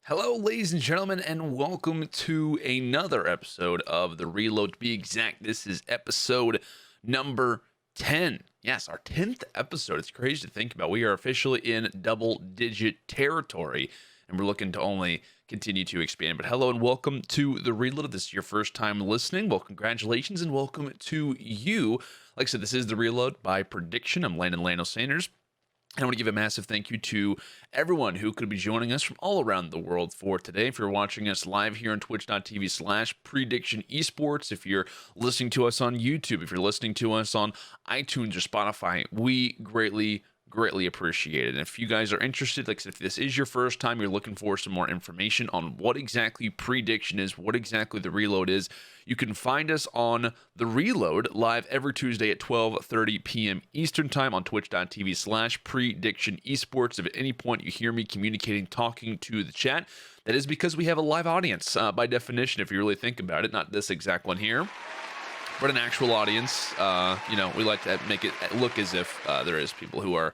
Hello, ladies and gentlemen, and welcome to another episode of The Reload. To be exact, this is episode number 10. Yes, our 10th episode. It's crazy to think about. We are officially in double-digit territory, and we're looking to only continue to expand. But hello and welcome to The Reload. If this is your first time listening, well, congratulations, and welcome to you. Like I said, this is The Reload by Prediction. I'm Landon LandO Sanders. I want to give a massive thank you to everyone who could be joining us from all around the world for today. If you're watching us live here on twitch.tv/Prediction Esports, if you're listening to us on YouTube, if you're listening to us on iTunes or Spotify, we greatly appreciate it. And if you guys are interested, like I said, if this is your first time, you're looking for some more information on what exactly Prediction is, what exactly The Reload is, you can find us on The Reload live every Tuesday at 12:30 p.m. Eastern Time on twitch.tv/Prediction Esports. If at any point you hear me communicating, talking to the chat, that is because we have a live audience by definition, if you really think about it. Not this exact one here, but an actual audience. We like to make it look as if there is people who are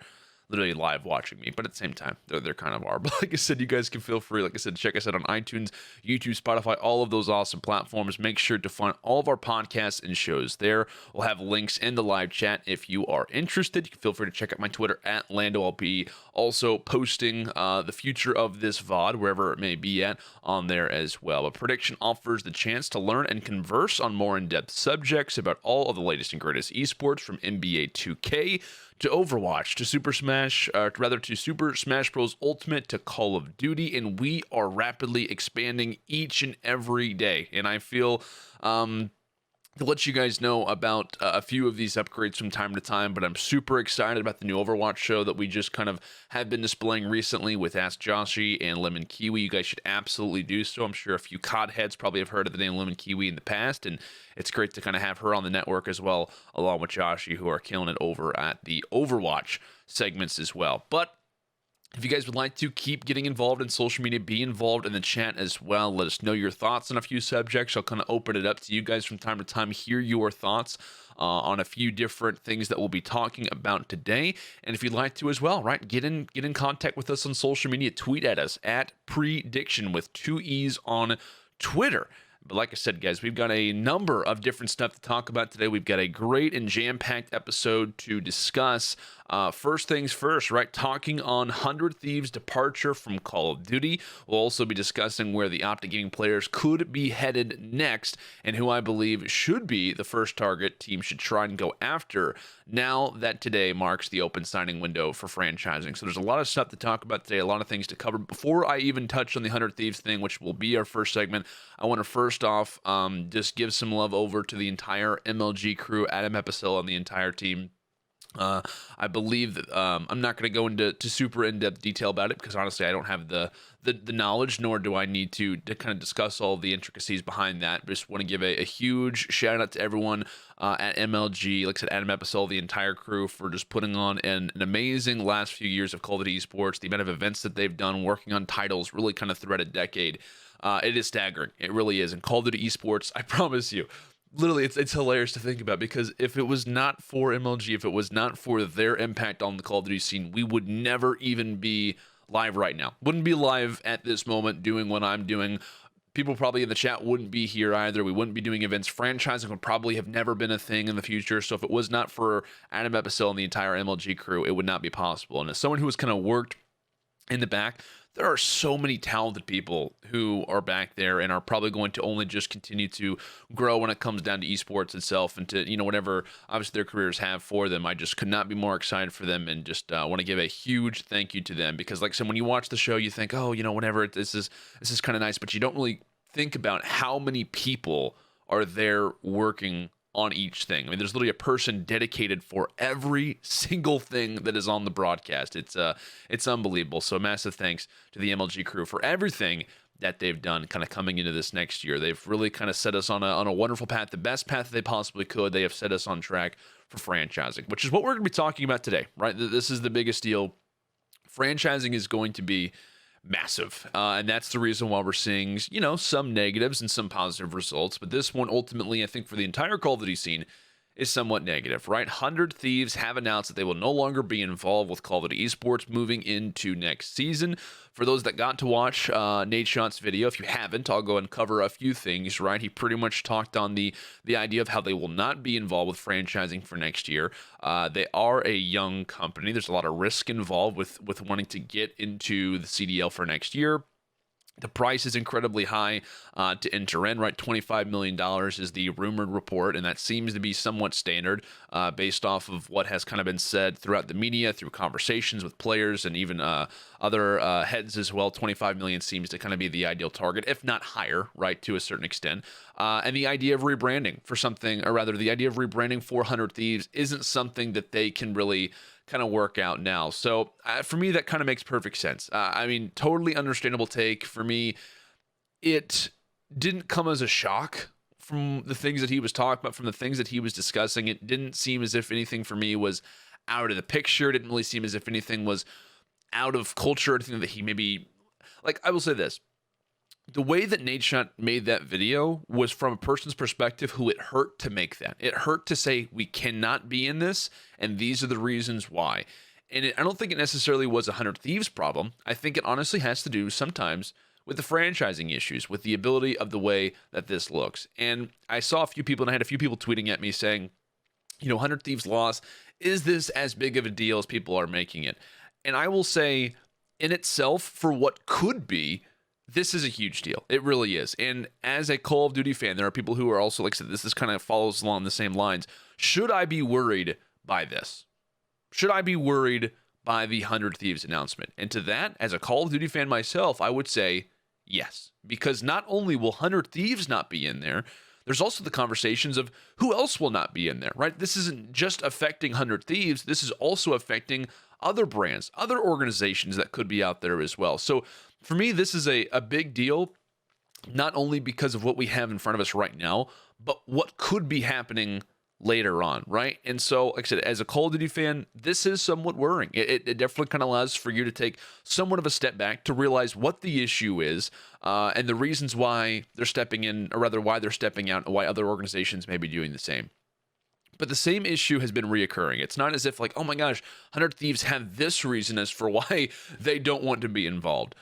literally live watching me, but at the same time, they're kind of are. But like I said, you guys can feel free, like I said, check us out on iTunes, YouTube, Spotify, all of those awesome platforms. Make sure to find all of our podcasts and shows there. We'll have links in the live chat if you are interested. You can feel free to check out my Twitter at LandoLP. Also posting the future of this VOD, wherever it may be at, on there as well. But Prediction offers the chance to learn and converse on more in-depth subjects about all of the latest and greatest esports, from NBA 2K to Overwatch, to Super Smash Bros. Ultimate, to Call of Duty, and we are rapidly expanding each and every day. And I feel to let you guys know about a few of these upgrades from time to time, but I'm super excited about the new Overwatch show that we just kind of have been displaying recently with Ask Joshy and Lemon Kiwi. You guys should absolutely do so. I'm sure a few COD heads probably have heard of the name Lemon Kiwi in the past, and it's great to kind of have her on the network as well, along with Joshy, who are killing it over at the Overwatch segments as well. But if you guys would like to keep getting involved in social media, be involved in the chat as well. Let us know your thoughts on a few subjects. I'll kind of open it up to you guys from time to time, hear your thoughts on a few different things that we'll be talking about today. And if you'd like to as well, right, get in contact with us on social media. Tweet at us at Prediction with 2 E's on Twitter. But like I said, guys, we've got a number of different stuff to talk about today. We've got a great and jam-packed episode to discuss. First things first, right? Talking on 100 Thieves' departure from Call of Duty. We'll also be discussing where the OpTic gaming players could be headed next, and who I believe should be the first target team should try and go after, now that today marks the open signing window for franchising. So there's a lot of stuff to talk about today, a lot of things to cover. Before I even touch on the 100 Thieves thing, which will be our first segment, I want to first off just give some love over to the entire MLG crew, Adam Epicel and the entire team. I believe that I'm not going to go into super in-depth detail about it, because honestly I don't have the knowledge, nor do I need to kind of discuss all the intricacies behind that. Just want to give a huge shout out to everyone at MLG, like I said, Adam Epicel, the entire crew, for just putting on an amazing last few years of Call of Duty esports. The amount of events that they've done, working on titles really kind of throughout a decade. It is staggering. It really is. And Call of Duty esports, I promise you, literally, it's hilarious to think about, because if it was not for MLG, if it was not for their impact on the Call of Duty scene, we would never even be live right now. Wouldn't be live at this moment doing what I'm doing. People probably in the chat wouldn't be here either. We wouldn't be doing events. Franchising would probably have never been a thing in the future. So if it was not for Adam Epicel and the entire MLG crew, it would not be possible. And as someone who has kind of worked in the back, there are so many talented people who are back there and are probably going to only just continue to grow when it comes down to esports itself and to, whatever obviously their careers have for them. I just could not be more excited for them, and just want to give a huge thank you to them, because like I said, when you watch the show, you think, oh, whatever, this is kind of nice, but you don't really think about how many people are there working on each thing. I mean, there's literally a person dedicated for every single thing that is on the broadcast. It's unbelievable. So massive thanks to the MLG crew for everything that they've done kind of coming into this next year. They've really kind of set us on a wonderful path, the best path that they possibly could. They have set us on track for franchising, which is what we're going to be talking about today, right? This is the biggest deal. Franchising is going to be massive. And that's the reason why we're seeing, some negatives and some positive results. But this one, ultimately, I think for the entire Call of Duty scene, is somewhat negative, right? 100 Thieves have announced that they will no longer be involved with Call of Duty esports moving into next season. For those that got to watch Nate Schott's video, if you haven't, I'll go and cover a few things, right? He pretty much talked on the idea of how they will not be involved with franchising for next year. They are a young company. There's a lot of risk involved with wanting to get into the CDL for next year. The price is incredibly high to enter in, right? $25 million is the rumored report, and that seems to be somewhat standard based off of what has kind of been said throughout the media, through conversations with players and even other heads as well. $25 million seems to kind of be the ideal target, if not higher, right, to a certain extent. And the idea of rebranding for something, or rather the idea of rebranding 400 Thieves isn't something that they can really kind of work out now. So for me, that kind of makes perfect sense. I mean, totally understandable take. For me, it didn't come as a shock from the things that he was talking about, from the things that he was discussing. It didn't seem as if anything for me was out of the picture. It didn't really seem as if anything was out of culture, anything that he maybe, like, I will say this. The way that Nate Schott made that video was from a person's perspective who it hurt to make that. It hurt to say, we cannot be in this, and these are the reasons why. And I don't think it necessarily was a 100 Thieves problem. I think it honestly has to do sometimes with the franchising issues, with the ability of the way that this looks. And I saw a few people, and I had a few people tweeting at me saying, 100 Thieves loss, is this as big of a deal as people are making it? And I will say, in itself, for what could be, this is a huge deal. It really is. And as a Call of Duty fan, there are people who are also, like I said, this kind of follows along the same lines. Should I be worried by this? Should I be worried by the 100 Thieves announcement? And to that, as a Call of Duty fan myself, I would say yes. Because not only will 100 Thieves not be in there, there's also the conversations of who else will not be in there, right? This isn't just affecting 100 Thieves. This is also affecting other brands, other organizations that could be out there as well. So for me, this is a big deal, not only because of what we have in front of us right now, but what could be happening later on, right? And so, like I said, as a Call of Duty fan, this is somewhat worrying. It definitely kind of allows for you to take somewhat of a step back to realize what the issue is and the reasons why they're stepping in, or rather why they're stepping out, and why other organizations may be doing the same. But the same issue has been reoccurring. It's not as if like, oh my gosh, 100 Thieves have this reason as for why they don't want to be involved.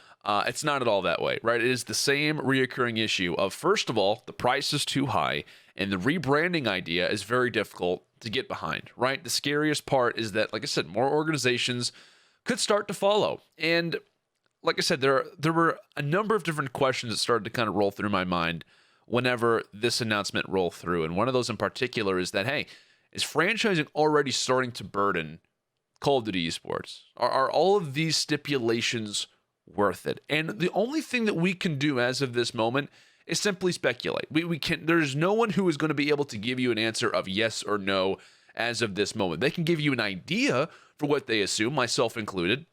It's not at all that way, right? It is the same reoccurring issue of, first of all, the price is too high, and the rebranding idea is very difficult to get behind, right? The scariest part is that, like I said, more organizations could start to follow. And like I said, there were a number of different questions that started to kind of roll through my mind whenever this announcement rolled through. And one of those in particular is that, hey, is franchising already starting to burden Call of Duty esports? Are all of these stipulations worth it? And the only thing that we can do as of this moment is simply speculate. We can. There's no one who is going to be able to give you an answer of yes or no as of this moment. They can give you an idea for what they assume, myself included,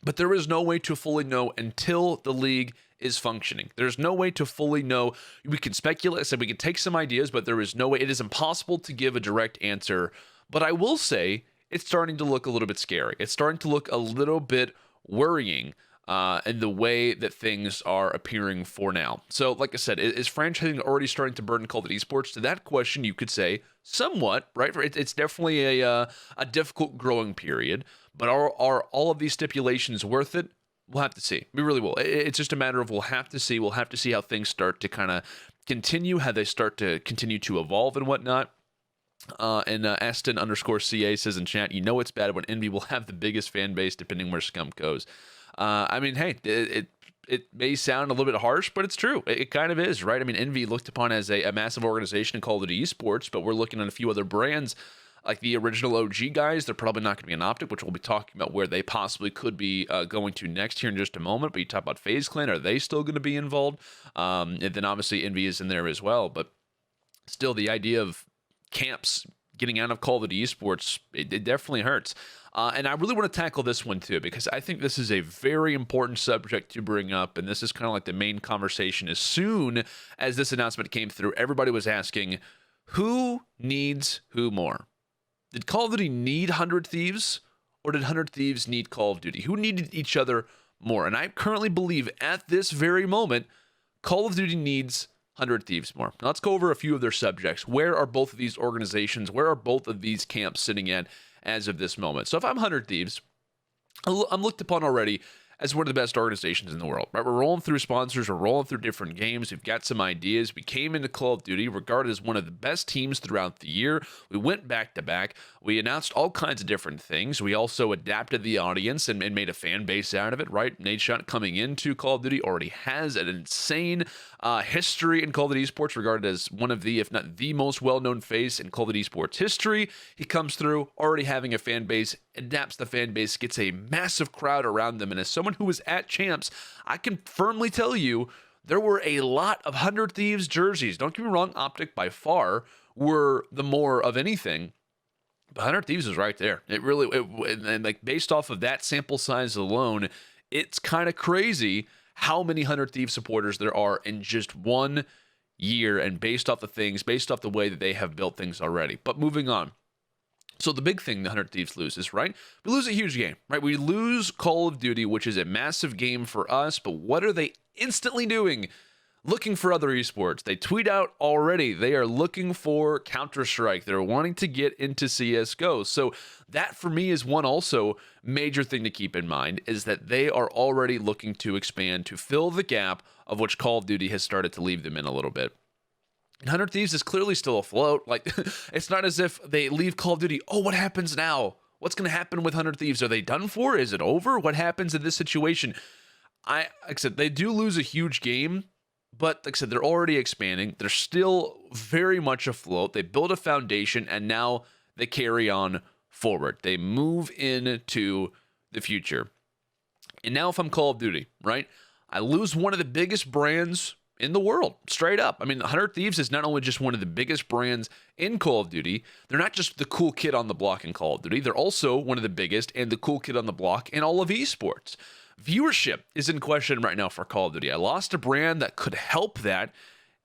but there is no way to fully know until the league is functioning. There's no way to fully know. We can speculate. I said we can take some ideas, but there is no way. It is impossible to give a direct answer. But I will say it's starting to look a little bit scary. It's starting to look a little bit worrying in the way that things are appearing for now. So, like I said, is franchising already starting to burden Call of Duty esports? To that question, you could say somewhat, right? It's definitely a difficult growing period. But are all of these stipulations worth it? We'll have to see. We really will. It's just a matter of we'll have to see. We'll have to see how things start to kind of continue, how they start to continue to evolve and whatnot. And Aston_CA says in chat, it's bad when Envy will have the biggest fan base depending where Scum goes. I mean, hey, it may sound a little bit harsh, but it's true. It kind of is, right? I mean, Envy looked upon as a massive organization in Call of Duty esports, but we're looking at a few other brands like the original OG guys. They're probably not going to be an OpTic, which we'll be talking about where they possibly could be going to next here in just a moment. But you talk about FaZe Clan, are they still going to be involved? And then obviously Envy is in there as well. But still, the idea of camps getting out of Call of Duty esports, it definitely hurts. And I really want to tackle this one too, because I think this is a very important subject to bring up. And this is kind of like the main conversation. As soon as this announcement came through, everybody was asking, who needs who more? Did Call of Duty need 100 Thieves, or did 100 Thieves need Call of Duty? Who needed each other more? And I currently believe at this very moment, Call of Duty needs 100 Thieves more. Now let's go over a few of their subjects. Where are both of these organizations? Where are both of these camps sitting at as of this moment? So if I'm 100 Thieves, I'm looked upon already as one of the best organizations in the world, right? We're rolling through sponsors, we're rolling through different games, we've got some ideas. We came into Call of Duty regarded as one of the best teams throughout the year. We went back to back. We announced all kinds of different things. We also adapted the audience and made a fan base out of it, right? Nadeshot coming into Call of Duty already has an insane history in Call of Duty esports, regarded as one of the, if not the most well-known face in Call of Duty esports history. He comes through already having a fan base, adapts the fan base, gets a massive crowd around them, and as someone who was at Champs, I can firmly tell you there were a lot of 100 Thieves jerseys. Don't get me wrong, OpTic by far were the more of anything, but 100 Thieves was right there. It really, and like based off of that sample size alone, it's kind of crazy how many 100 Thieves supporters there are in just 1 year, and based off the things, based off the way that they have built things already. But moving on. So the big thing the 100 Thieves loses, right? We lose a huge game, right? We lose Call of Duty, which is a massive game for us, but what are they instantly doing? Looking for other esports. They tweet out already. They are looking for Counter-Strike. They're wanting to get into CSGO. So that for me is one also major thing to keep in mind, is that they are already looking to expand to fill the gap of which Call of Duty has started to leave them in a little bit. And 100 Thieves is clearly still afloat. Like, it's not as if they leave Call of Duty. Oh, what happens now? What's going to happen with 100 Thieves? Are they done for? Is it over? What happens in this situation? Like I said, they do lose a huge game, but like I said, they're already expanding. They're still very much afloat. They build a foundation, and now they carry on forward. They move into the future. And now if I'm Call of Duty, right, I lose one of the biggest brands in the world, straight up. I mean, 100 Thieves is not only just one of the biggest brands in Call of Duty, they're not just the cool kid on the block in Call of Duty, they're also one of the biggest and the cool kid on the block in all of esports. Viewership is in question right now for Call of Duty. I lost a brand that could help that,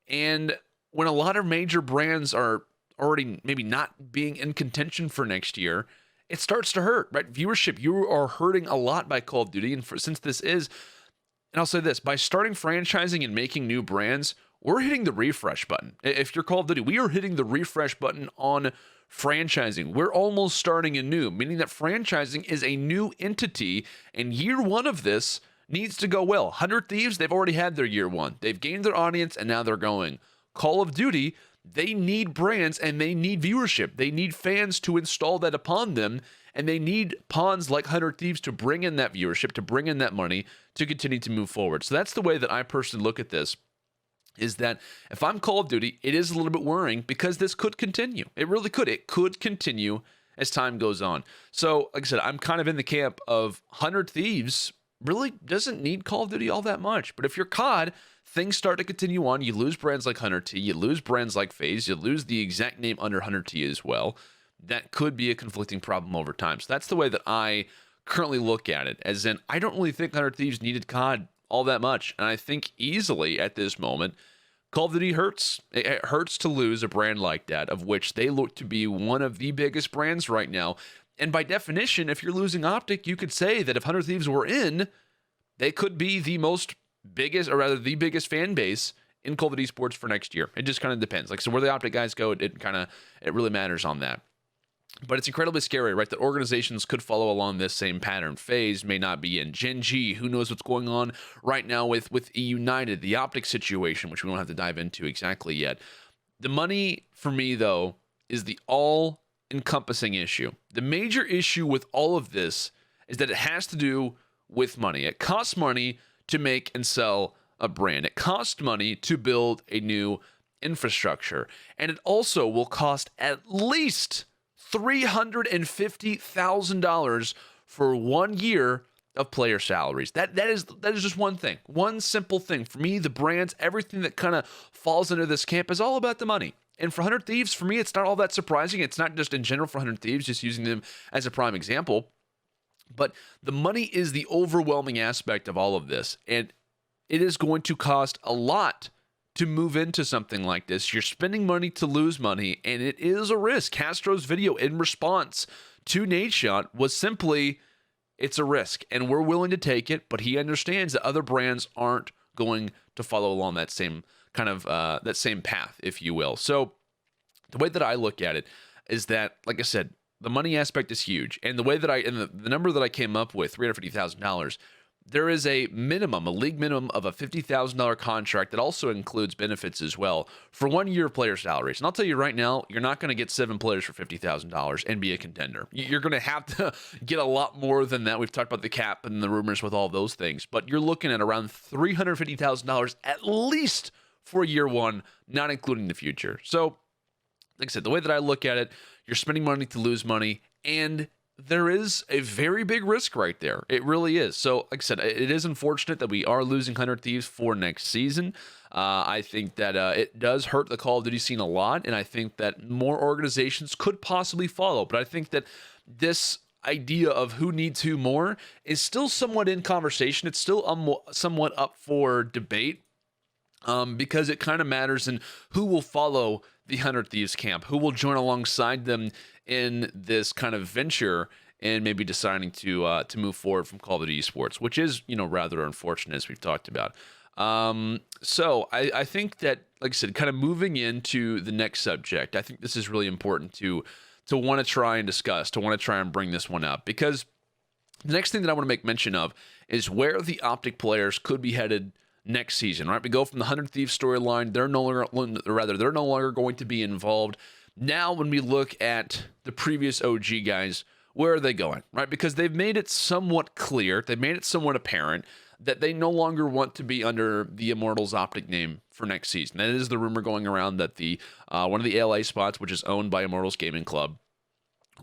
and when a lot of major brands are already maybe not being in contention for next year, it starts to hurt, right? Viewership, you are hurting a lot by Call of Duty, and since this is, and I'll say this, by starting franchising and making new brands, we're hitting the refresh button. If you're Call of Duty, we are hitting the refresh button on franchising. We're almost starting anew, meaning that franchising is a new entity, and year one of this needs to go well. 100 Thieves, they've already had their year one. They've gained their audience, and now they're going. Call of Duty, they need brands, and they need viewership. They need fans to install that upon them, and they need pawns like 100 Thieves to bring in that viewership, to bring in that money, to continue to move forward. So that's the way that I personally look at this, is that if I'm Call of Duty, it is a little bit worrying because this could continue. It really could. It could continue as time goes on. So, like I said, I'm kind of in the camp of 100 Thieves really doesn't need Call of Duty all that much. But if you're COD, things start to continue on. You lose brands like 100T, you lose brands like FaZe, you lose the exact name under 100T as well. That could be a conflicting problem over time. So that's the way that I currently look at it, as in I don't really think 100 Thieves needed COD all that much. And I think easily at this moment, Call of Duty hurts. It hurts to lose a brand like that, of which they look to be one of the biggest brands right now. And by definition, if you're losing OpTic, you could say that if 100 Thieves were in, they could be the biggest, or rather the biggest fan base in Call of Duty esports for next year. It just kind of depends. Like, so where the OpTic guys go, it really matters on that. But it's incredibly scary, right? That organizations could follow along this same pattern. FaZe may not be in. Gen G, who knows what's going on right now with United, the OpTic situation, which we don't have to dive into exactly yet. The money, for me, though, is the all-encompassing issue. The major issue with all of this is that it has to do with money. It costs money to make and sell a brand. It costs money to build a new infrastructure. And it also will cost at least $350,000 for 1 year of player salaries. That is just one thing, one simple thing. For me, the brands, everything that kind of falls into this camp is all about the money. And for 100 Thieves, for me, it's not all that surprising. It's not just in general for 100 Thieves, just using them as a prime example. But the money is the overwhelming aspect of all of this. And it is going to cost a lot to move into something like this. You're spending money to lose money, and it is a risk. Castro's video in response to Nadeshot was simply, it's a risk, and we're willing to take it, but he understands that other brands aren't going to follow along that same kind of that same path, if you will. So the way that I look at it is that, like I said, the money aspect is huge. And the way that the number that I came up with, $350,000, there is a league minimum of a $50,000 contract that also includes benefits as well for 1 year of player salaries. And I'll tell you right now, you're not going to get 7 players for $50,000 and be a contender. You're going to have to get a lot more than that. We've talked about the cap and the rumors with all those things, but you're looking at around $350,000 at least for year one, not including the future. So, like I said, the way that I look at it, you're spending money to lose money, and there is a very big risk right there. It really is. So, like I said, it is unfortunate that we are losing 100 Thieves for next season. I think that it does hurt the Call of Duty scene a lot, and I think that more organizations could possibly follow. But I think that this idea of who needs who more is still somewhat in conversation. It's still somewhat up for debate, because it kind of matters in who will follow the 100 Thieves camp, who will join alongside them in this kind of venture, and maybe deciding to move forward from Call of Duty esports, which is, rather unfortunate, as we've talked about. So I think that, like I said, kind of moving into the next subject, I think this is really important to want to try and discuss, to want to try and bring this one up, because the next thing that I want to make mention of is where the OpTic players could be headed next season, right? We go from the 100 Thieves storyline. They're no longer going to be involved. Now, when we look at the previous OG guys, where are they going, right? Because they've made it somewhat clear, they've made it somewhat apparent that they no longer want to be under the Immortals OpTic name for next season. That is the rumor going around that the one of the LA spots, which is owned by Immortals Gaming Club,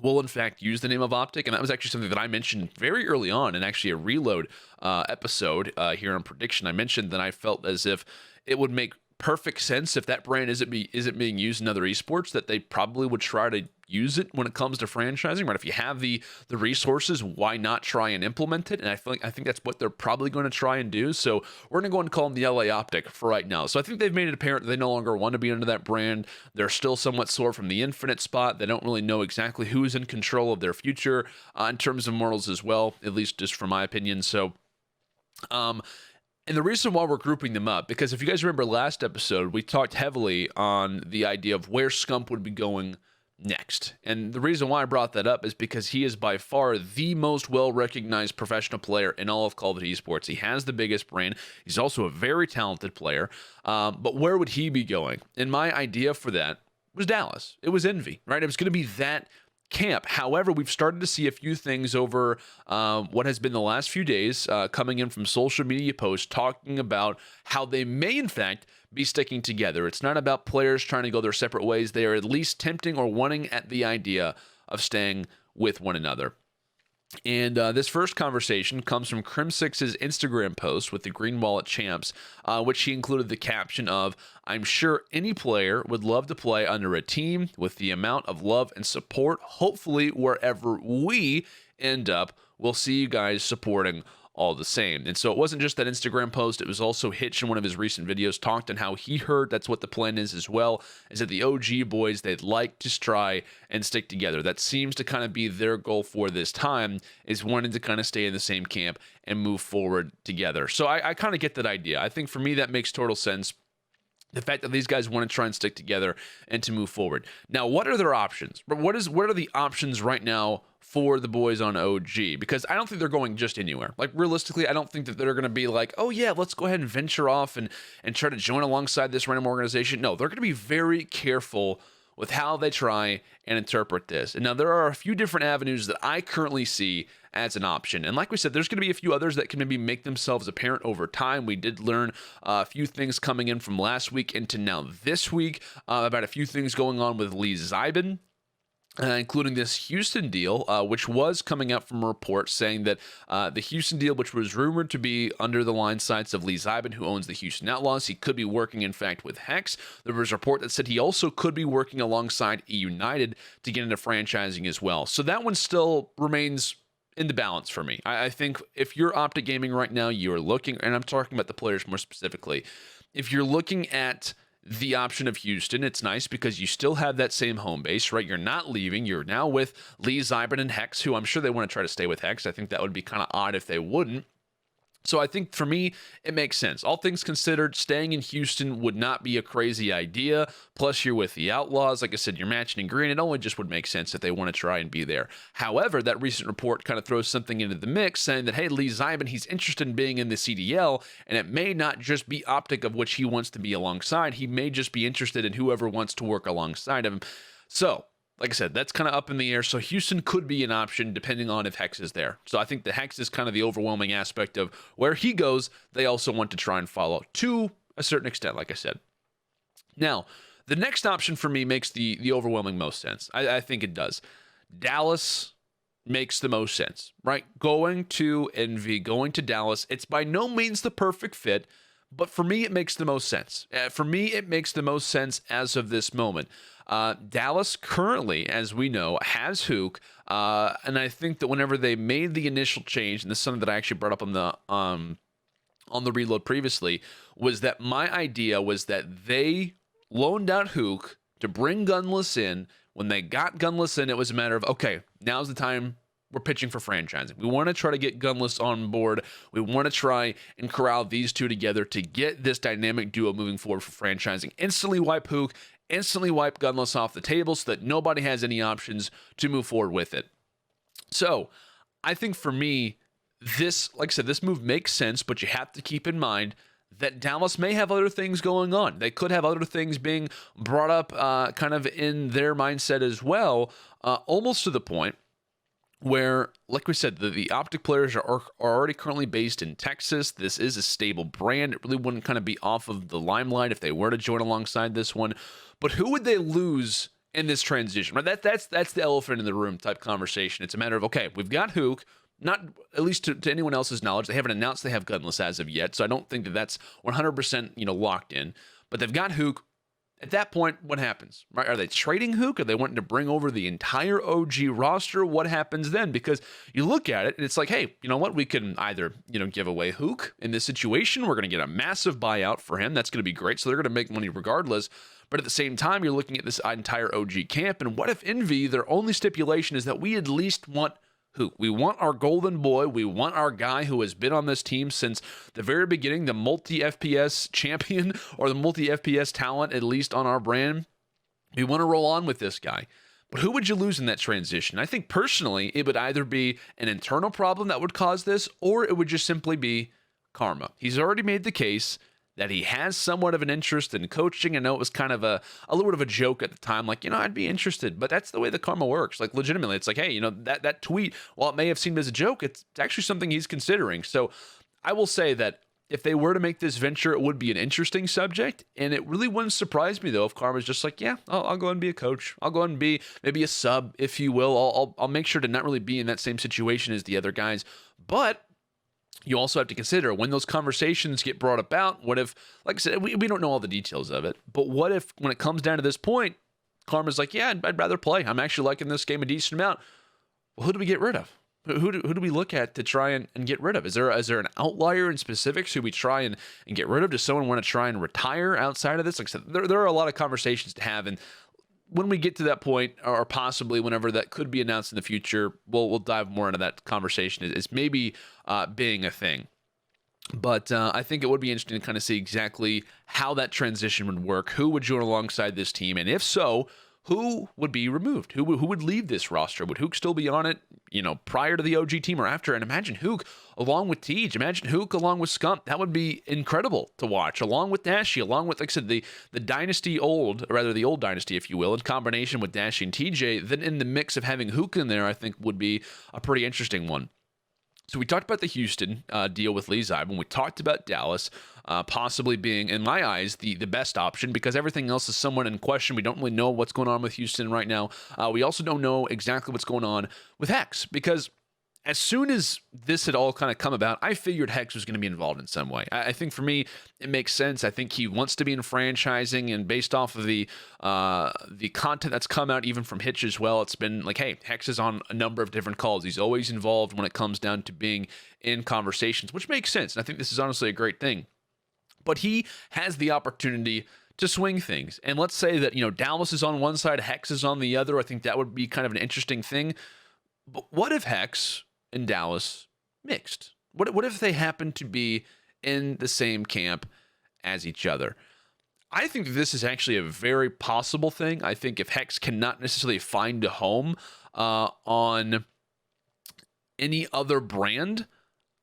will in fact use the name of OpTic, and that was actually something that I mentioned very early on in actually a Reload episode here on Prediction. I mentioned that I felt as if it would make perfect sense if that brand isn't being used in other esports, that they probably would try to use it when it comes to franchising, right? If you have the resources, why not try and implement it? And I think that's what they're probably going to try and do. So we're going to go and call them the LA OpTic for right now. So I think they've made it apparent that they no longer want to be under that brand. They're still somewhat sore from the Infinite spot. They don't really know exactly who's in control of their future in terms of Immortals as well, at least just from my opinion. So, and the reason why we're grouping them up, because if you guys remember last episode, we talked heavily on the idea of where Scump would be going next. And the reason why I brought that up is because he is by far the most well-recognized professional player in all of Call of Duty esports. He has the biggest brand. He's also a very talented player. But where would he be going? And my idea for that was Dallas. It was Envy, right? It was going to be that camp. However, we've started to see a few things over what has been the last few days coming in from social media posts talking about how they may, in fact, be sticking together. It's not about players trying to go their separate ways. They are at least tempting or wanting at the idea of staying with one another. And this first conversation comes from Crim6's Instagram post with the Green Wallet Champs, which he included the caption of, "I'm sure any player would love to play under a team with the amount of love and support. Hopefully, wherever we end up, we'll see you guys supporting all the same." And so it wasn't just that Instagram post, it was also Hitch in one of his recent videos talked on how he heard that's what the plan is as well, is that the OG boys, they'd like to try and stick together. That seems to kind of be their goal for this time, is wanting to kind of stay in the same camp and move forward together. So I kind of get that idea. I think for me that makes total sense. The fact that these guys want to try and stick together and to move forward. Now, what are their options? What are the options right now for the boys on OG? Because I don't think they're going just anywhere. Like, realistically, I don't think that they're going to be like, oh yeah, let's go ahead and venture off and try to join alongside this random organization. No, they're going to be very careful with how they try and interpret this. And now there are a few different avenues that I currently see as an option. And like we said, there's going to be a few others that can maybe make themselves apparent over time. We did learn a few things coming in from last week into now this week about a few things going on with Lee Zybin. Including this Houston deal, which was coming out from reports saying that the Houston deal, which was rumored to be under the line sights of Lee Zybin, who owns the Houston Outlaws, he could be working, in fact, with Hex. There was a report that said he also could be working alongside E United to get into franchising as well. So that one still remains in the balance for me. I think if you're OpTic Gaming right now, you're looking, and I'm talking about the players more specifically, if you're looking at the option of Houston, it's nice because you still have that same home base, right? You're not leaving. You're now with Lee Zybin and Hex, who I'm sure they want to try to stay with Hex. I think that would be kind of odd if they wouldn't. So I think for me, it makes sense. All things considered, staying in Houston would not be a crazy idea. Plus, you're with the Outlaws. Like I said, you're matching in green. It only just would make sense if they want to try and be there. However, that recent report kind of throws something into the mix saying that, hey, Lee Zybin, he's interested in being in the CDL, and it may not just be OpTic of which he wants to be alongside. He may just be interested in whoever wants to work alongside him. So, like I said, that's kind of up in the air. So Houston could be an option depending on if Hex is there. So I think the Hex is kind of the overwhelming aspect of where he goes. They also want to try and follow to a certain extent, like I said. Now, the next option for me makes the overwhelming most sense. I think it does. Dallas makes the most sense, right? Going to Envy, going to Dallas. It's by no means the perfect fit, but for me, it makes the most sense. For me, it makes the most sense as of this moment. Dallas currently, as we know, has Hook, and I think that whenever they made the initial change, and this is something that I actually brought up on the reload previously, was that my idea was that they loaned out Hook to bring Gunless in. When they got Gunless in, it was a matter of, okay, now's the time we're pitching for franchising. We want to try to get Gunless on board. We want to try and corral these two together to get this dynamic duo moving forward for franchising. Instantly wipe Hook, instantly wipe Gunless off the table so that nobody has any options to move forward with it. So I think for me, this, like I said, this move makes sense, but you have to keep in mind that Dallas may have other things going on. They could have other things being brought up kind of in their mindset as well, almost to the point where, like we said, the OpTic players are already currently based in Texas. This is a stable brand. It really wouldn't kind of be off of the limelight if they were to join alongside this one. But who would they lose in this transition? Right? That's the elephant in the room type conversation. It's a matter of, okay, we've got Hook. Not, at least to anyone else's knowledge, they haven't announced they have Gunless as of yet, so I don't think that that's 100% locked in. But they've got Hook. At that point, what happens? Right? Are they trading Hook? Are they wanting to bring over the entire OG roster? What happens then? Because you look at it and it's like, hey, you know what? We can either give away Hook in this situation. We're going to get a massive buyout for him. That's going to be great. So they're going to make money regardless. But at the same time, you're looking at this entire OG camp. And what if Envy, their only stipulation is that we at least want Hook? We want our golden boy. We want our guy who has been on this team since the very beginning, the multi-FPS champion or the multi-FPS talent, at least on our brand. We want to roll on with this guy. But who would you lose in that transition? I think personally, it would either be an internal problem that would cause this, or it would just simply be karma. He's already made the case that he has somewhat of an interest in coaching. I know it was kind of a little bit of a joke at the time, like, I'd be interested, but that's the way the karma works. Like, legitimately, it's like, hey, that tweet, while it may have seemed as a joke, it's actually something he's considering. So I will say that if they were to make this venture, it would be an interesting subject, and it really wouldn't surprise me, though, if karma's just like, yeah, I'll go and be a coach. I'll go and be maybe a sub, if you will. I'll make sure to not really be in that same situation as the other guys, but you also have to consider when those conversations get brought about, what if, like I said, we don't know all the details of it, but what if when it comes down to this point, karma's like, yeah, I'd rather play. I'm actually liking this game a decent amount. Well, who do we get rid of? Who do we look at to try and get rid of? Is there an outlier in specifics who we try and get rid of? Does someone want to try and retire outside of this? Like I said, there are a lot of conversations to have, and when we get to that point, or possibly whenever that could be announced in the future, we'll dive more into that conversation as maybe being a thing. But I think it would be interesting to kind of see exactly how that transition would work. Who would join alongside this team? And if so, who would be removed? Who would leave this roster? Would Hook still be on it, prior to the OG team or after? And imagine Hook along with Tej. Imagine Hook along with Scump. That would be incredible to watch, along with Dashy, along with, like I said, the dynasty old, or rather the old dynasty, if you will, in combination with Dashy and TJ. Then in the mix of having Hook in there, I think would be a pretty interesting one. So we talked about the Houston deal with Lee Zybin. We talked about Dallas possibly being, in my eyes, the best option because everything else is somewhat in question. We don't really know what's going on with Houston right now. We also don't know exactly what's going on with Hex because as soon as this had all kind of come about, I figured Hex was going to be involved in some way. I think for me, it makes sense. I think he wants to be in franchising, and based off of the content that's come out, even from Hitch as well, it's been like, hey, Hex is on a number of different calls. He's always involved when it comes down to being in conversations, which makes sense. And I think this is honestly a great thing. But he has the opportunity to swing things. And let's say that, Dallas is on one side, Hex is on the other. I think that would be kind of an interesting thing. But what if Hex and Dallas mixed? What if they happen to be in the same camp as each other? I think this is actually a very possible thing. I think if Hex cannot necessarily find a home on any other brand,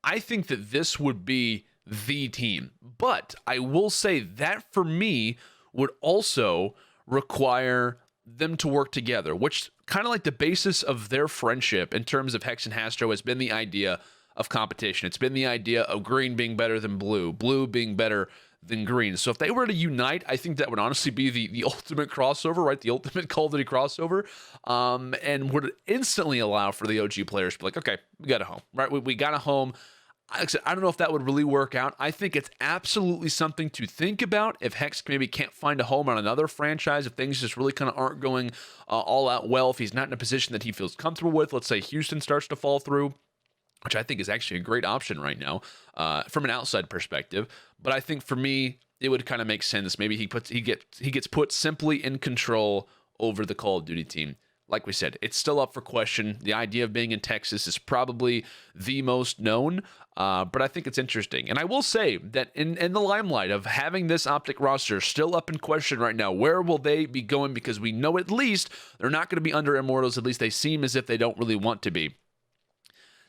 I think that this would be the team. But I will say that for me would also require them to work together, which kind of like the basis of their friendship in terms of Hex and Hastro has been the idea of competition. It's been the idea of green being better than blue, blue being better than green. So if they were to unite, I think that would honestly be the ultimate crossover, right? The ultimate Call of Duty crossover, and would instantly allow for the OG players to be like, okay, we got a home, right? We got a home. I don't know if that would really work out. I think it's absolutely something to think about if Hex maybe can't find a home on another franchise, if things just really kind of aren't going all out well, if he's not in a position that he feels comfortable with. Let's say Houston starts to fall through, which I think is actually a great option right now from an outside perspective. But I think for me, it would kind of make sense. Maybe he gets put simply in control over the Call of Duty team. Like we said, it's still up for question. The idea of being in Texas is probably the most known, but I think it's interesting. And I will say that in the limelight of having this OpTic roster still up in question right now, where will they be going? Because we know at least they're not going to be under Immortals. At least they seem as if they don't really want to be.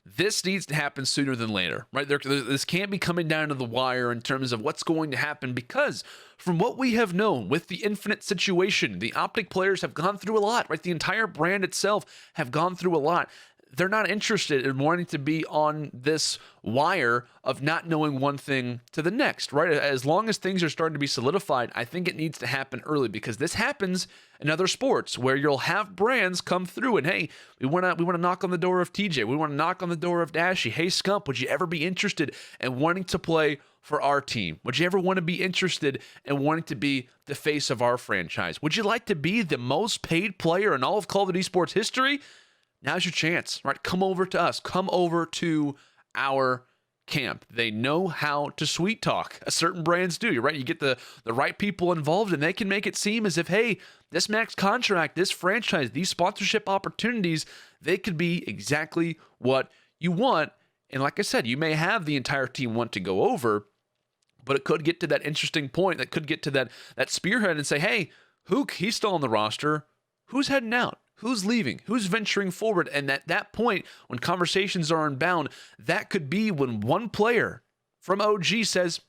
This needs to happen sooner than later, right? This can't be coming down to the wire in terms of what's going to happen, because from what we have known with the Infinite situation, the OpTic players have gone through a lot, right? The entire brand itself have gone through a lot. They're not interested in wanting to be on this wire of not knowing one thing to the next, right? As long as things are starting to be solidified, I think it needs to happen early, because this happens in other sports where you'll have brands come through and, hey, we want to knock on the door of TJ. We want to knock on the door of Dashy. Hey, Scump, would you ever be interested in wanting to play for our team? Would you ever want to be interested in wanting to be the face of our franchise? Would you like to be the most paid player in all of Call of Duty Sports history? Now's your chance, right? Come over to us. Come over to our camp. They know how to sweet talk. Certain brands do, right? You get the right people involved, and they can make it seem as if, hey, this max contract, this franchise, these sponsorship opportunities, they could be exactly what you want. And like I said, you may have the entire team want to go over, but it could get to that interesting point that could get to that spearhead and say, hey, Hook, he's still on the roster. Who's heading out? Who's leaving? Who's venturing forward? And at that point, when conversations are unbound, that could be when one player from OG says,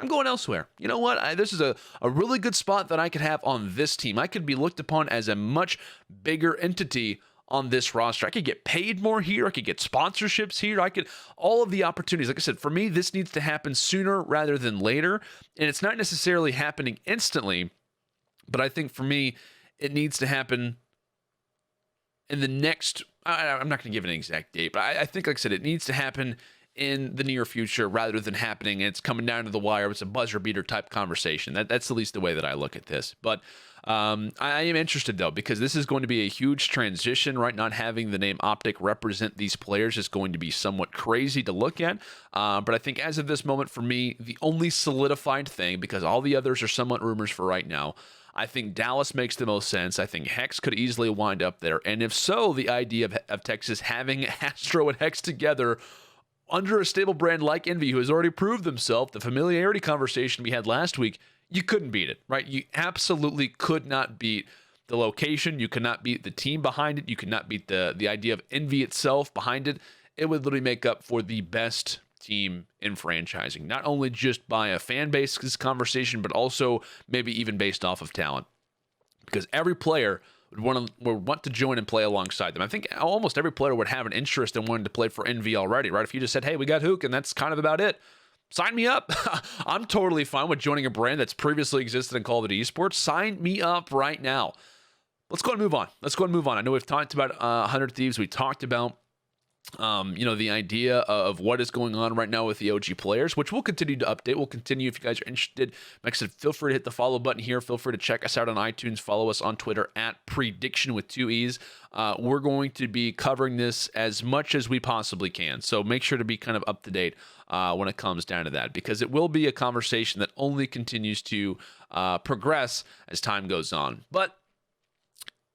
I'm going elsewhere. You know what? This is a really good spot that I could have on this team. I could be looked upon as a much bigger entity on this roster. I could get paid more here. I could get sponsorships here. All of the opportunities. Like I said, for me, this needs to happen sooner rather than later. And it's not necessarily happening instantly, but I think for me, it needs to happen in the next, I'm not going to give an exact date, but I think, like I said, it needs to happen in the near future rather than happening and it's coming down to the wire. It's a buzzer beater type conversation. That's at least the way that I look at this. But I am interested, though, because this is going to be a huge transition, right? Not having the name OpTic represent these players is going to be somewhat crazy to look at. But I think as of this moment, for me, the only solidified thing, because all the others are somewhat rumors for right now, I think Dallas makes the most sense. I think Hex could easily wind up there. And if so, the idea of Texas having Astro and Hex together under a stable brand like Envy, who has already proved themselves, the familiarity conversation we had last week, you couldn't beat it, right? You absolutely could not beat the location. You could not beat the team behind it. You could not beat the idea of Envy itself behind it. It would literally make up for the best team in franchising, not only just by a fan base conversation, but also maybe even based off of talent, because every player would want to join and play alongside them. I think almost every player would have an interest in wanting to play for Envy already, right? If you just said, hey, we got Hook, and that's kind of about it, sign me up. I'm totally fine with joining a brand that's previously existed in Call of Duty Esports. Sign me up right now. Let's go and move on. I know we've talked about 100 Thieves. We talked about the idea of what is going on right now with the OG players, which we'll continue to update. We'll continue if you guys are interested. Like I said, feel free to hit the follow button here. Feel free to check us out on iTunes. Follow us on Twitter at Prediction with 2 E's. We're going to be covering this as much as we possibly can. So make sure to be kind of up to date when it comes down to that, because it will be a conversation that only continues to progress as time goes on. But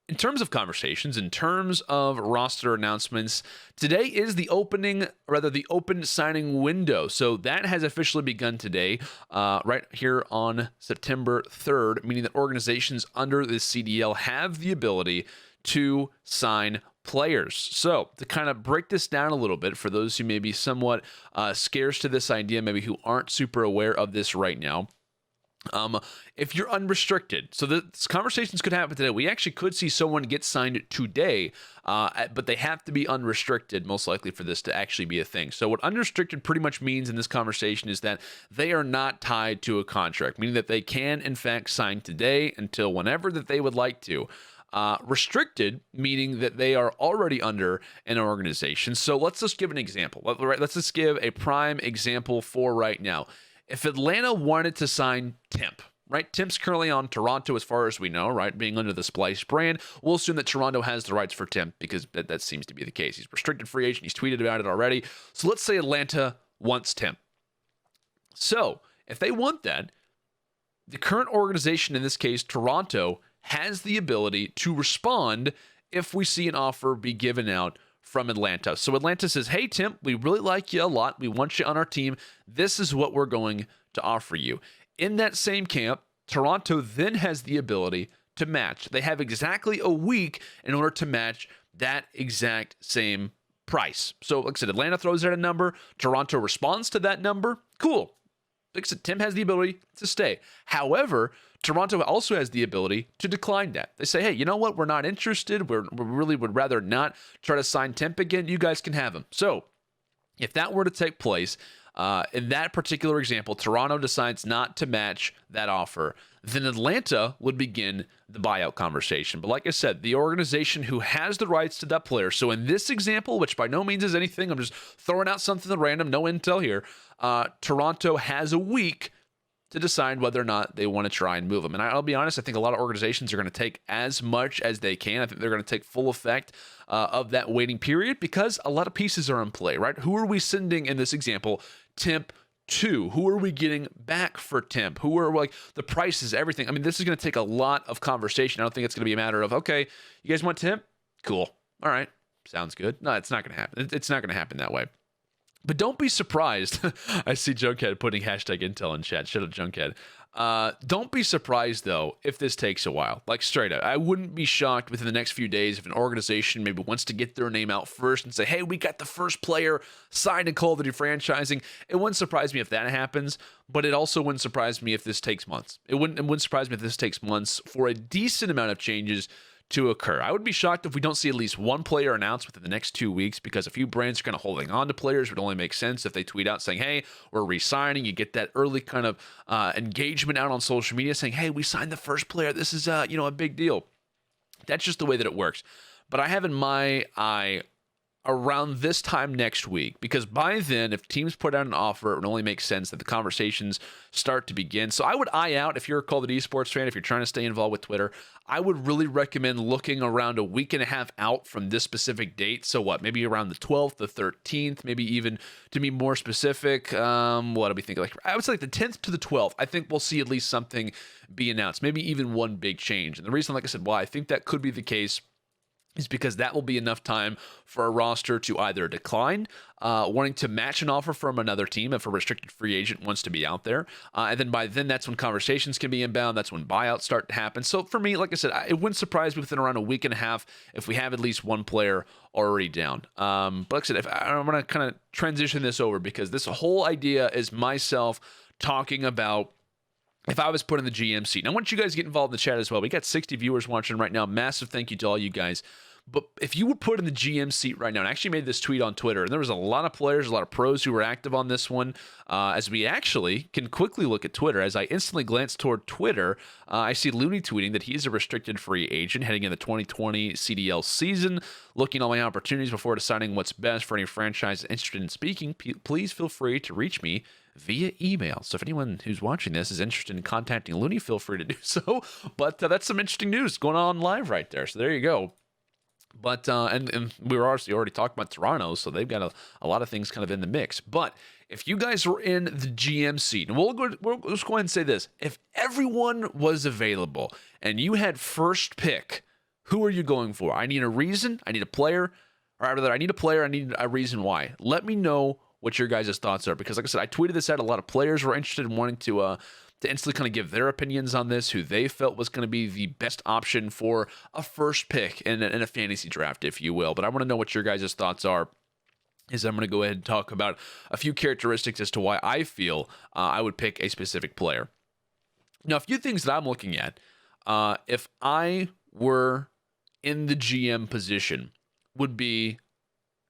in terms of conversations, in terms of roster announcements, today is the open signing window. So that has officially begun today, right here on September 3rd, meaning that organizations under the CDL have the ability to sign players. So to kind of break this down a little bit for those who may be somewhat scarce to this idea, maybe who aren't super aware of this right now, if you're unrestricted, so this conversations could happen today. We actually could see someone get signed today, but they have to be unrestricted, most likely, for this to actually be a thing. So what unrestricted pretty much means in this conversation is that they are not tied to a contract, meaning that they can, in fact, sign today until whenever that they would like to. Restricted, meaning that they are already under an organization. So let's just give an example. Let's just give a prime example for right now. If Atlanta wanted to sign Temp, right? Temp's currently on Toronto as far as we know, right? Being under the Splice brand. We'll assume that Toronto has the rights for Temp because that seems to be the case. He's restricted free agent. He's tweeted about it already. So let's say Atlanta wants Temp. So if they want that, the current organization, in this case, Toronto, has the ability to respond if we see an offer be given out from Atlanta. So Atlanta says, hey, Tim, we really like you a lot. We want you on our team. This is what we're going to offer you. In that same camp, Toronto then has the ability to match. They have exactly a week in order to match that exact same price. So like I said, Atlanta throws out a number. Toronto responds to that number. Cool. Like I said, Tim has the ability to stay. However, Toronto also has the ability to decline that. They say, hey, you know what? We're not interested. We really would rather not try to sign Temp again. You guys can have him. So if that were to take place, in that particular example, Toronto decides not to match that offer, then Atlanta would begin the buyout conversation. But like I said, the organization who has the rights to that player, so in this example, which by no means is anything, I'm just throwing out something random, no intel here, Toronto has a week to decide whether or not they want to try and move them. And I'll be honest, I think a lot of organizations are going to take as much as they can. I think they're going to take full effect of that waiting period because a lot of pieces are in play, right? Who are we sending in this example? Temp to? Who are we getting back for Temp? Who are like the prices, everything? I mean, this is going to take a lot of conversation. I don't think it's going to be a matter of, okay, you guys want Temp? Cool. All right. Sounds good. No, it's not going to happen. It's not going to happen that way. But don't be surprised. I see Junkhead putting hashtag Intel in chat. Shut up, Junkhead. Don't be surprised, though, if this takes a while. Like, straight up. I wouldn't be shocked within the next few days if an organization maybe wants to get their name out first and say, hey, we got the first player signed in Call of Duty franchising. It wouldn't surprise me if that happens, but it also wouldn't surprise me if this takes months. It wouldn't surprise me if this takes months for a decent amount of changes to occur. I would be shocked if we don't see at least one player announced within the next 2 weeks because a few brands are kind of holding on to players. It would only make sense if they tweet out saying, hey, we're re-signing. You get that early kind of engagement out on social media saying, hey, we signed the first player. This is a big deal. That's just the way that it works. But I have in my eye around this time next week, because by then, if teams put out an offer, it would only make sense that the conversations start to begin. So I would eye out, if you're a Call of Duty esports fan, if you're trying to stay involved with Twitter, I would really recommend looking around a week and a half out from this specific date. So what, maybe around the 12th, the 13th, maybe even to be more specific, what are we thinking? Like, I would say like the 10th to the 12th, I think we'll see at least something be announced, maybe even one big change. And the reason, like I said, why I think that could be the case is because that will be enough time for a roster to either decline, wanting to match an offer from another team if a restricted free agent wants to be out there. And then by then, that's when conversations can be inbound. That's when buyouts start to happen. So for me, like I said, it wouldn't surprise me within around a week and a half if we have at least one player already down. But like I said, I'm going to kind of transition this over because this whole idea is myself talking about if I was put in the GM seat. And I want you guys to get involved in the chat as well. We got 60 viewers watching right now. Massive thank you to all you guys. But if you were put in the GM seat right now, and I actually made this tweet on Twitter, and there was a lot of players, a lot of pros who were active on this one, as we actually can quickly look at Twitter. As I instantly glance toward Twitter, I see Looney tweeting that he's a restricted free agent heading in the 2020 CDL season, looking at all my opportunities before deciding what's best for any franchise interested in speaking. Please feel free to reach me via email. So if anyone who's watching this is interested in contacting Looney, feel free to do so. But that's some interesting news going on live right there. So there you go. But, and we were obviously already talking about Toronto, so they've got a lot of things kind of in the mix. But if you guys were in the GM seat, and we'll just go ahead and say this. If everyone was available and you had first pick, Who are you going for? I need a reason. I need a player. Or rather, I need a player. I need a reason why. Let me know what your guys' thoughts are. Because like I said, I tweeted this out. A lot of players were interested in wanting to instantly kind of give their opinions on this, who they felt was going to be the best option for a first pick in a fantasy draft, if you will. But I want to know what your guys' thoughts are. I'm going to go ahead and talk about a few characteristics as to why I feel I would pick a specific player. Now, a few things that I'm looking at. If I were in the GM position, would be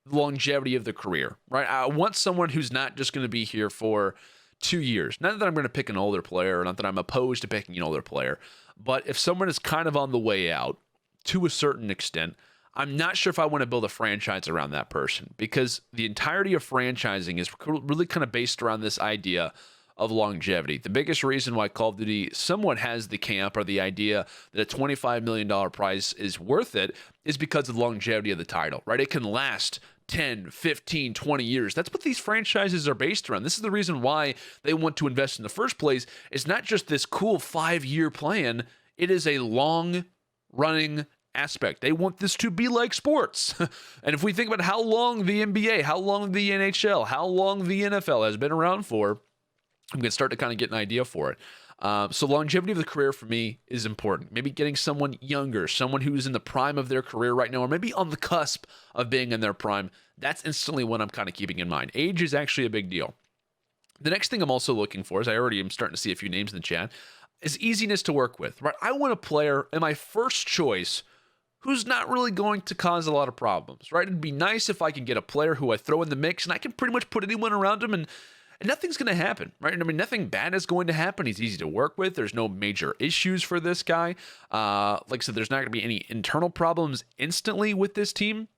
the longevity of the career, right? I want someone who's not just going to be here for 2 years. Not that I'm going to pick an older player, or not that I'm opposed to picking an older player, but if someone is kind of on the way out to a certain extent, I'm not sure if I want to build a franchise around that person, because the entirety of franchising is really kind of based around this idea of longevity. The biggest reason why Call of Duty somewhat has the camp or the idea that a $25 million prize is worth it is because of the longevity of the title, right? It can last 10, 15, 20 years. That's what these franchises are based around. This is the reason why they want to invest in the first place. It's not just this cool 5-year plan. It is a long-running aspect. They want this to be like sports. And if we think about how long the NBA, how long the NHL, how long the NFL has been around for, I'm going to start to kind of get an idea for it. So longevity of the career for me is important. Maybe getting someone younger, someone who's in the prime of their career right now, or maybe on the cusp of being in their prime. That's instantly what I'm kind of keeping in mind. Age is actually a big deal. The next thing I'm also looking for, as I already am starting to see a few names in the chat, is easiness to work with, right? I want a player in my first choice who's not really going to cause a lot of problems, right? It'd be nice if I can get a player who I throw in the mix and I can pretty much put anyone around him and nothing's going to happen, right? I mean, nothing bad is going to happen. He's easy to work with. There's no major issues for this guy. Like I said, there's not going to be any internal problems instantly with this team.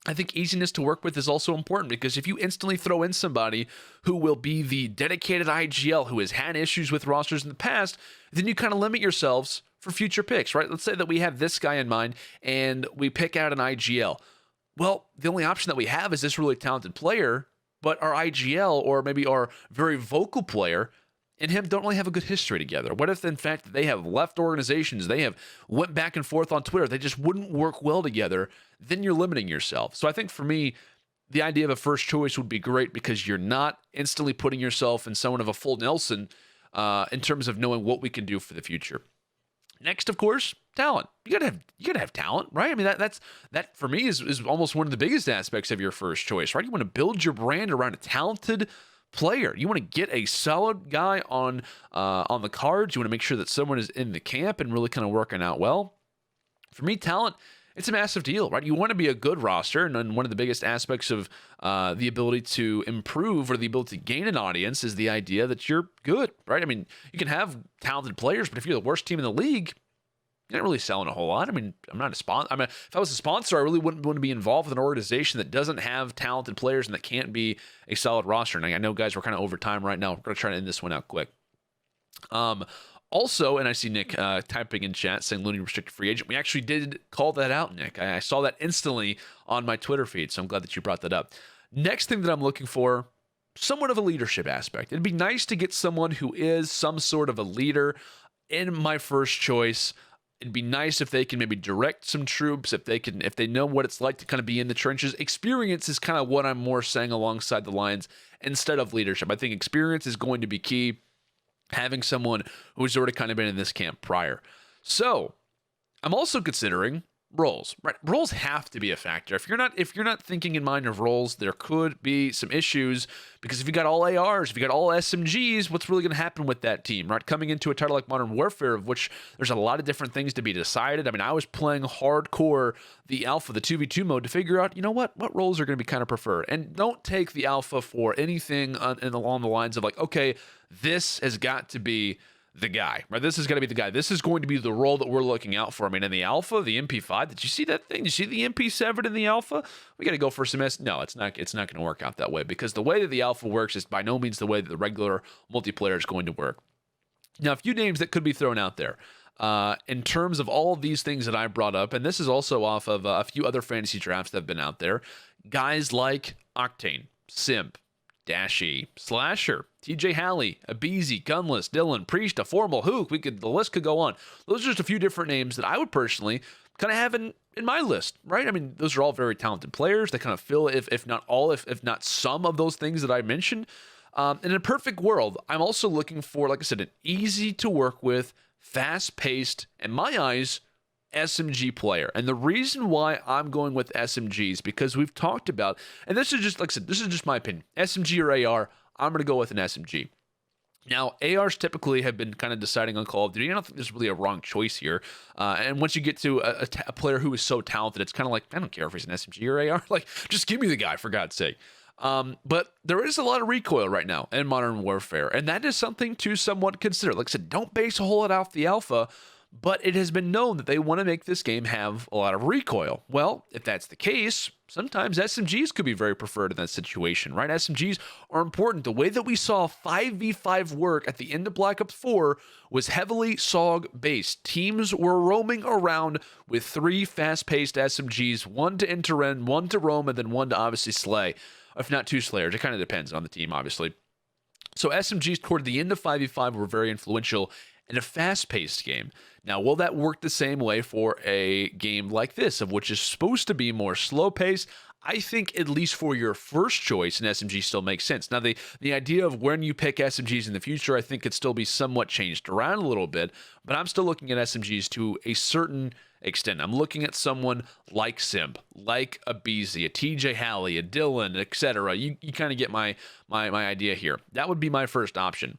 I think easiness to work with is also important, because if you instantly throw in somebody who will be the dedicated IGL who has had issues with rosters in the past, then you kind of limit yourselves for future picks, right? Let's say that we have this guy in mind and we pick out an IGL. Well, the only option that we have is this really talented player, but our IGL, or maybe our very vocal player, and him don't really have a good history together. What if, in fact, they have left organizations, they have went back and forth on Twitter, they just wouldn't work well together? Then you're limiting yourself. So I think for me, the idea of a first choice would be great, because you're not instantly putting yourself in someone of a full Nelson in terms of knowing what we can do for the future. Next, of course, talent. You gotta have talent, right? I mean, that for me is almost one of the biggest aspects of your first choice, right? You want to build your brand around a talented player. You want to get a solid guy on the cards. You want to make sure that someone is in the camp and really kind of working out well. For me, talent, it's a massive deal, right? You want to be a good roster, and one of the biggest aspects of the ability to improve or the ability to gain an audience is the idea that you're good, right? I mean, you can have talented players, but if you're the worst team in the league, you're not really selling a whole lot. I mean, I'm not a sponsor. I mean, if I was a sponsor, I really wouldn't want to be involved with an organization that doesn't have talented players and that can't be a solid roster. And I know, guys, we're kind of over time right now. We're going to try to end this one out quick. Also, and I see Nick typing in chat saying Looney restricted free agent. We actually did call that out, Nick. I saw that instantly on my Twitter feed, so I'm glad that you brought that up. Next thing that I'm looking for, somewhat of a leadership aspect. It'd be nice to get someone who is some sort of a leader in my first choice. It'd be nice if they can maybe direct some troops, if they know what it's like to kind of be in the trenches. Experience is kind of what I'm more saying alongside the lines instead of leadership. I think experience is going to be key. Having someone who's already kind of been in this camp prior. So I'm also considering roles, right? Roles have to be a factor. If you're not thinking in mind of roles, there could be some issues, because if you got all ARs, if you got all SMGs, what's really going to happen with that team, right? Coming into a title like Modern Warfare, of which there's a lot of different things to be decided. I mean, I was playing hardcore the alpha, the 2v2 mode, to figure out, what roles are going to be kind of preferred. And don't take the alpha for anything along the lines of like, okay, this has got to be the guy, right? This is going to be the guy. This is going to be the role that we're looking out for. I mean, in the alpha, the MP5, did you see that thing? Did you see the MP7 in the alpha? We got to go for some No, it's not going to work out that way, because the way that the alpha works is by no means the way that the regular multiplayer is going to work. Now, a few names that could be thrown out there. In terms of all of these things that I brought up, and this is also off of a few other fantasy drafts that have been out there, guys like Octane, Simp, Dashy, Slasher, TJ Halley, Abeezy, Gunless, Dylan, Priest, A Formal, Hook. The list could go on. Those are just a few different names that I would personally kind of have in my list, right? I mean, those are all very talented players. They kind of fill, if not all, if not some of those things that I mentioned. In a perfect world, I'm also looking for, like I said, an easy to work with, fast-paced, in my eyes, SMG player. And the reason why I'm going with SMGs, because we've talked about, and this is just, like I said, this is just my opinion, SMG or AR, I'm going to go with an SMG. Now, ARs typically have been kind of deciding on Call of Duty. I don't think there's really a wrong choice here. And once you get to a player who is so talented, it's kind of like, I don't care if he's an SMG or AR. Like, just give me the guy, for God's sake. But there is a lot of recoil right now in Modern Warfare, and that is something to somewhat consider. Like I said, don't base a whole lot off the alpha, but it has been known that they want to make this game have a lot of recoil. Well, if that's the case, sometimes SMGs could be very preferred in that situation, right? SMGs are important. The way that we saw 5v5 work at the end of Black Ops 4 was heavily SOG-based. Teams were roaming around with 3 fast-paced SMGs, 1 to enter-in, 1 to roam, and then 1 to obviously slay. If not 2 slayers. It kind of depends on the team, obviously. So SMGs toward the end of 5v5 were very influential in a fast-paced game. Now, will that work the same way for a game like this, of which is supposed to be more slow-paced? I think at least for your first choice, an SMG still makes sense. Now, the idea of when you pick SMGs in the future, I think could still be somewhat changed around a little bit, but I'm still looking at SMGs to a certain extent. I'm looking at someone like Simp, like a Beezy, a TJ Halley, a Dylan, etc. You kind of get my idea here. That would be my first option.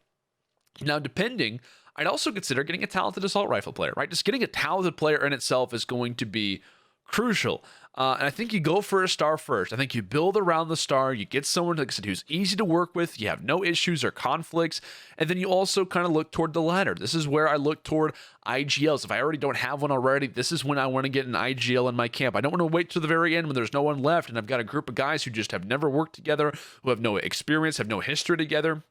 Now, depending, I'd also consider getting a talented assault rifle player, right? Just getting a talented player in itself is going to be crucial. And I think you go for a star first. I think you build around the star. You get someone, like I said, who's easy to work with. You have no issues or conflicts. And then you also kind of look toward the ladder. This is where I look toward IGLs. If I already don't have one already, this is when I want to get an IGL in my camp. I don't want to wait till the very end when there's no one left and I've got a group of guys who just have never worked together, who have no experience, have no history together.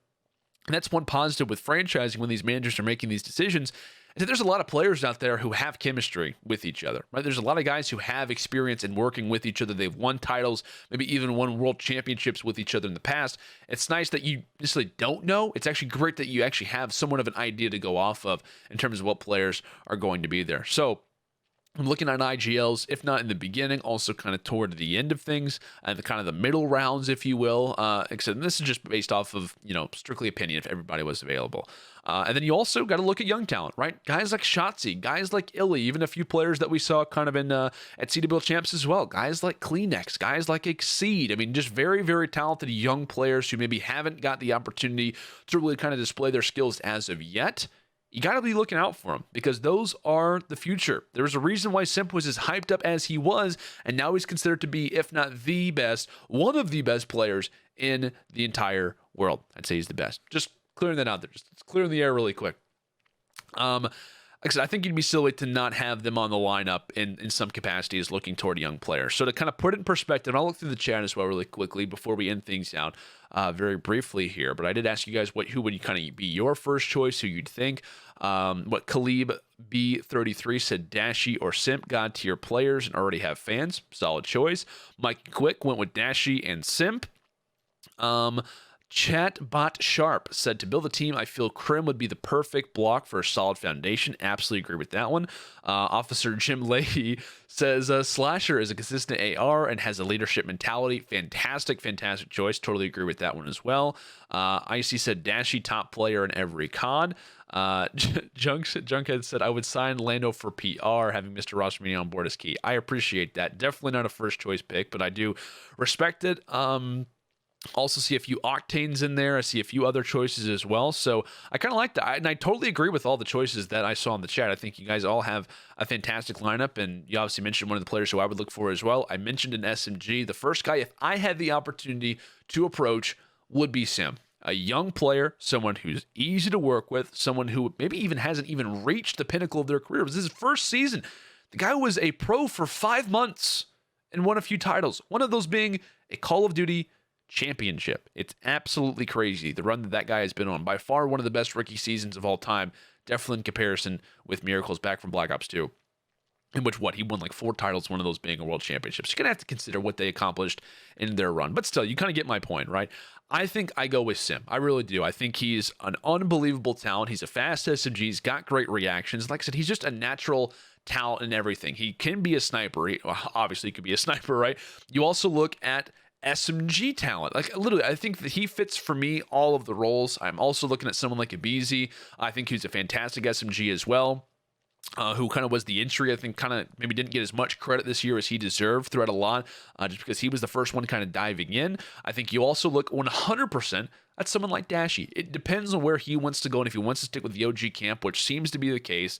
And that's one positive with franchising when these managers are making these decisions. And there's a lot of players out there who have chemistry with each other, right? There's a lot of guys who have experience in working with each other. They've won titles, maybe even won world championships with each other in the past. It's nice that you necessarily don't know. It's actually great that you actually have somewhat of an idea to go off of in terms of what players are going to be there. So I'm looking at IGLs, if not in the beginning, also kind of toward the end of things, and the kind of the middle rounds, if you will. Except this is just based off of, strictly opinion if everybody was available. And then you also got to look at young talent, right? Guys like Shotzi, guys like Illy, even a few players that we saw kind of in at CWL Champs as well. Guys like Kleenex, guys like Exceed. I mean, just very, very talented young players who maybe haven't got the opportunity to really kind of display their skills as of yet. You got to be looking out for them because those are the future. There's a reason why Simp was as hyped up as he was, and now he's considered to be, if not the best, one of the best players in the entire world. I'd say he's the best. Just clearing that out there. Just clearing the air really quick. Like I said, I think you'd be silly to not have them on the lineup in some capacity as looking toward a young player. So to kind of put it in perspective, I'll look through the chat as well really quickly before we end things out very briefly here. But I did ask you guys who would you kind of be your first choice, who you'd think. What Khalib B33 said, Dashy or Simp, God tier players and already have fans. Solid choice. Mike Quick went with Dashy and Simp. Chatbot Sharp said, to build a team, I feel Crim would be the perfect block for a solid foundation. Absolutely agree with that one. Officer Jim Leahy says, Slasher is a consistent AR and has a leadership mentality. Fantastic choice. Totally agree with that one as well. Icy said, Dashy top player in every COD. Junkhead said, I would sign Lando for PR. Having Mr. Rossmini on board is key. I appreciate that. Definitely not a first choice pick, but I do respect it. Also see a few Octanes in there. I see a few other choices as well. So I kind of like that. And I totally agree with all the choices that I saw in the chat. I think you guys all have a fantastic lineup. And you obviously mentioned one of the players who I would look for as well. I mentioned an SMG. The first guy, if I had the opportunity to approach, would be Sim. A young player, someone who's easy to work with, someone who maybe even hasn't even reached the pinnacle of their career. It was his first season. The guy was a pro for 5 months and won a few titles. One of those being a Call of Duty championship. It's absolutely crazy, the run that guy has been on. By far one of the best rookie seasons of all time, definitely in comparison with Miracle's back from Black Ops 2. in which he won like 4 titles, one of those being a world championships. You're going to have to consider what they accomplished in their run. But still, you kind of get my point, right? I think I go with Sim. I really do. I think he's an unbelievable talent. He's a fast SMG. He's got great reactions. Like I said, he's just a natural talent in everything. He can be a sniper. Obviously, he could be a sniper, right? You also look at SMG talent. Like literally, I think that he fits for me all of the roles. I'm also looking at someone like Abizi. I think he's a fantastic SMG as well. Who kind of was the entry, I think kind of maybe didn't get as much credit this year as he deserved throughout a lot, just because he was the first one kind of diving in. I think you also look 100% at someone like Dashy. It depends on where he wants to go and if he wants to stick with the OG camp, which seems to be the case.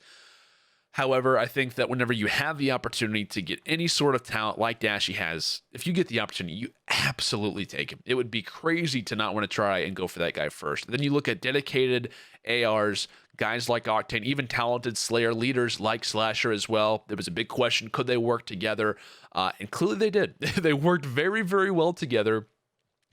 However, I think that whenever you have the opportunity to get any sort of talent like Dashy has, if you get the opportunity, you absolutely take him. It would be crazy to not want to try and go for that guy first. Then you look at dedicated ARs, guys like Octane, even talented Slayer leaders like Slasher as well. There was a big question, could they work together? And clearly they did. They worked very, very well together,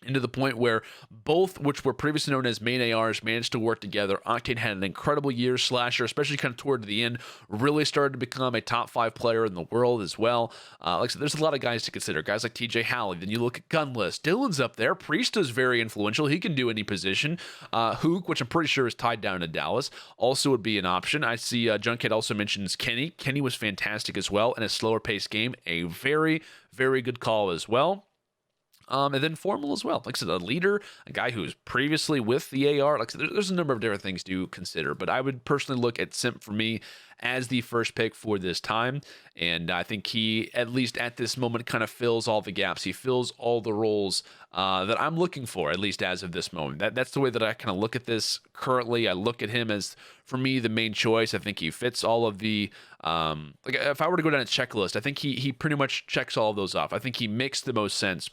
into the point where both, which were previously known as main ARs, managed to work together. Octane had an incredible year. Slasher, especially kind of toward the end, really started to become a top 5 player in the world as well. Like I said, there's a lot of guys to consider. Guys like TJ Halley. Then you look at Gunless. Dylan's up there. Priest is very influential. He can do any position. Hook, which I'm pretty sure is tied down to Dallas, also would be an option. I see Junkhead also mentions Kenny. Kenny was fantastic as well in a slower paced game. A very, very good call as well. And then Formal as well. Like I said, a leader, a guy who's previously with the AR. Like I said, there's a number of different things to consider, but I would personally look at Simp for me as the first pick for this time. And I think he, at least at this moment, kind of fills all the gaps. He fills all the roles that I'm looking for, at least as of this moment. That's the way that I kind of look at this currently. I look at him as, for me, the main choice. I think he fits all of the, like if I were to go down a checklist, I think he pretty much checks all of those off. I think he makes the most sense.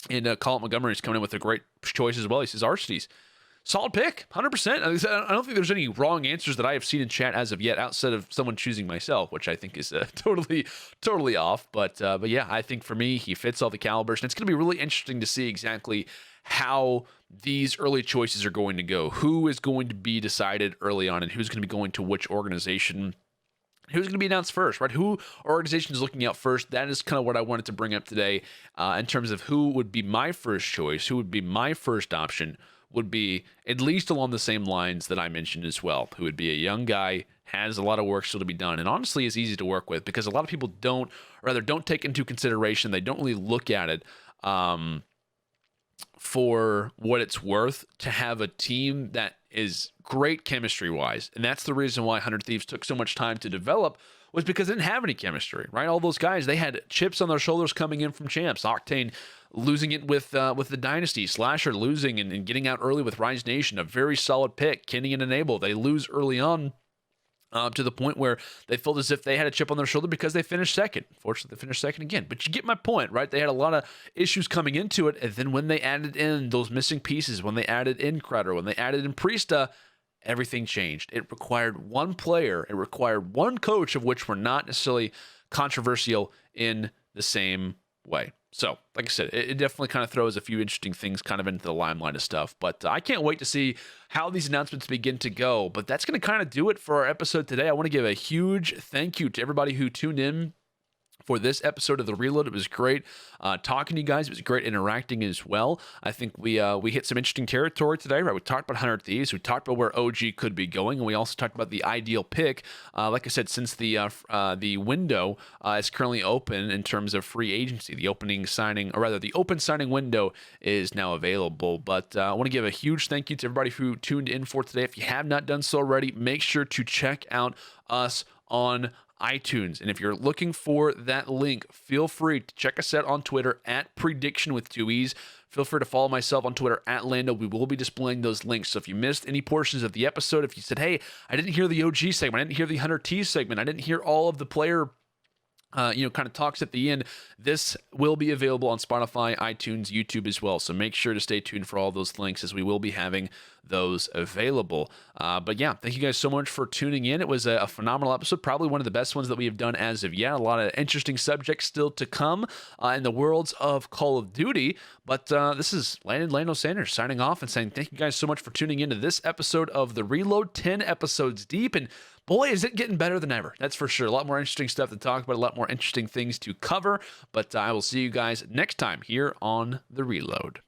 And Colin Montgomery's coming in with a great choice as well. He says Arcedes. Solid pick, 100%. I don't think there's any wrong answers that I have seen in chat as of yet, outside of someone choosing myself, which I think is totally off. But yeah, I think for me, he fits all the calibers. And it's going to be really interesting to see exactly how these early choices are going to go. Who is going to be decided early on and who's going to be going to which organization. Who's going to be announced first, right? Who organization is looking out first? That is kind of what I wanted to bring up today in terms of who would be my first choice, who would be my first option, would be at least along the same lines that I mentioned as well, who would be a young guy, has a lot of work still to be done, and honestly is easy to work with because a lot of people don't take into consideration, they don't really look at it for what it's worth to have a team that is great chemistry-wise. And that's the reason why 100 Thieves took so much time to develop, was because they didn't have any chemistry, right? All those guys, they had chips on their shoulders coming in from champs. Octane losing it with the Dynasty. Slasher losing and getting out early with Rise Nation, a very solid pick. Kenny and Enable, they lose early on. To the point where they felt as if they had a chip on their shoulder because they finished second. Fortunately, they finished second again. But you get my point, right? They had a lot of issues coming into it, and then when they added in those missing pieces, when they added in Crowder, when they added in Priesta, everything changed. It required one player, it required one coach, of which were not necessarily controversial in the same way. So, like I said, it definitely kind of throws a few interesting things kind of into the limelight of stuff. But I can't wait to see how these announcements begin to go. But that's going to kind of do it for our episode today. I want to give a huge thank you to everybody who tuned in for this episode of The Reload. It was great talking to you guys. It was great interacting as well. I think we hit some interesting territory today, right? We talked about 100 Thieves. We talked about where OG could be going, and we also talked about the ideal pick. Like I said, since the window is currently open in terms of free agency, the open signing window is now available. But I want to give a huge thank you to everybody who tuned in for today. If you have not done so already, make sure to check out us on iTunes. And if you're looking for that link, feel free to check us out on Twitter at Prediction with 2 E's. Feel free to follow myself on Twitter at Lando. We will be displaying those links. So if you missed any portions of the episode, if you said, hey, I didn't hear the OG segment, I didn't hear the 100 T segment, I didn't hear all of the player kind of talks at the end, this will be available on Spotify, iTunes, YouTube as well. So make sure to stay tuned for all those links, as we will be having those available. But yeah, thank you guys so much for tuning in. It was a phenomenal episode, probably one of the best ones that we have done as of yet. A lot of interesting subjects still to come in the worlds of Call of Duty. But this is Landon LandO Sanders signing off and saying thank you guys so much for tuning into this episode of The Reload, 10 episodes deep. And boy, is it getting better than ever. That's for sure. A lot more interesting stuff to talk about, a lot more interesting things to cover. But I will see you guys next time here on The Reload.